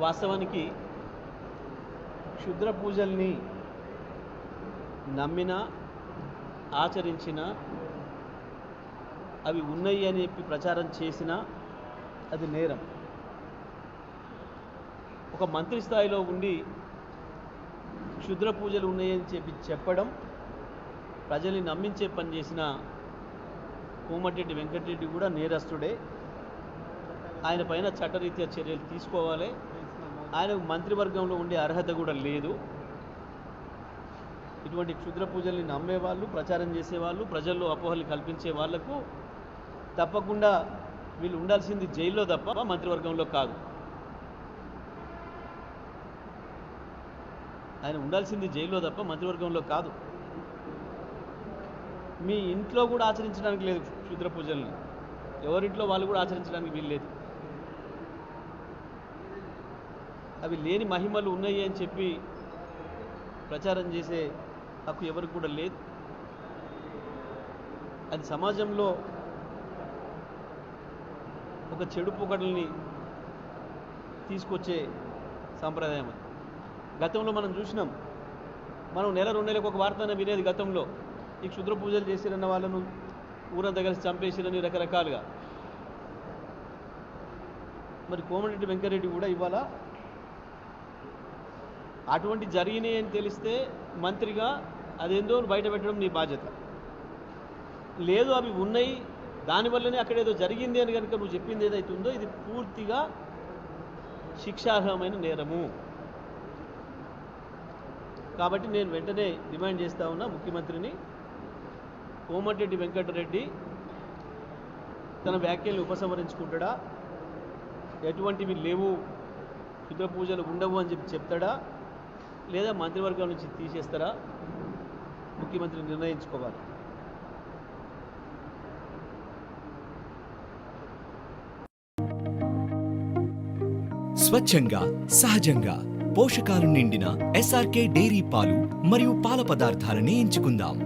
వాస్తవానికి క్షుద్ర పూజల్ని నమ్మినా ఆచరించినా అవి ఉన్నాయి అని చెప్పి ప్రచారం చేసినా అది నేరం. ఒక మంత్రి స్థాయిలో ఉండి క్షుద్ర పూజలు ఉన్నాయని చెప్పడం ప్రజల్ని నమ్మించే పని చేసిన కోమటిరెడ్డి వెంకటరెడ్డి కూడా నేరస్తుడే. ఆయన పైన చట్టరీత్యా చర్యలు తీసుకోవాలి. ఆయన మంత్రివర్గంలో ఉండే అర్హత కూడా లేదు. ఇటువంటి క్షుద్ర పూజల్ని నమ్మేవాళ్ళు, ప్రచారం చేసేవాళ్ళు, ప్రజల్లో అపోహలు కల్పించే వాళ్లకు తప్పకుండా వీళ్ళు ఉండాల్సింది జైల్లో తప్ప మంత్రివర్గంలో కాదు. ఆయన ఉండాల్సింది జైల్లో తప్ప మంత్రివర్గంలో కాదు. మీ ఇంట్లో కూడా ఆచరించడానికి లేదు క్షుద్ర పూజల్ని. ఎవరింట్లో వాళ్ళు కూడా ఆచరించడానికి వీల్లేదు. అవి లేని మహిమలు ఉన్నాయి అని చెప్పి ప్రచారం చేసే హక్కు ఎవరికి కూడా లేదు. అది సమాజంలో ఒక చెడు పొగడల్ని తీసుకొచ్చే సాంప్రదాయం. అది గతంలో మనం చూసినాం. మనం నెల 2 నెలలకు ఒక వార్తన వినేది గతంలో. ఈ క్షుద్ర పూజలు చేసిరన్న వాళ్ళను ఊరంతా కలిసి చంపేసిరని రకరకాలుగా. మరి కోమటిరెడ్డి వెంకటరెడ్డి కూడా ఇవాళ అటువంటి జరిగినాయి అని తెలిస్తే మంత్రిగా అదేందో బయట పెట్టడం నీ బాధ్యత. లేదు అవి ఉన్నాయి, దానివల్లనే అక్కడ ఏదో జరిగింది అని కనుక నువ్వు చెప్పింది ఏదైతే ఉందో ఇది పూర్తిగా శిక్షార్హమైన నేరము. కాబట్టి నేను వెంటనే డిమాండ్ చేస్తా ఉన్నా ముఖ్యమంత్రిని, కోమటిరెడ్డి వెంకటరెడ్డి తన వ్యాఖ్యల్ని ఉపసంహరించుకుంటాడా, ఎటువంటివి లేవు, క్షుద్ర పూజలు ఉండవు అని చెప్తాడా, లేదా మంత్రివర్గం నుంచి తీసేస్తారా ముఖ్యమంత్రి నిర్ణయించుకోవాలి. స్వచ్ఛంగా, సహజంగా పోషకాలు నిండిన SRK డైరీ పాలు మరియు పాల పదార్థాలని ఎంచుకుందాం.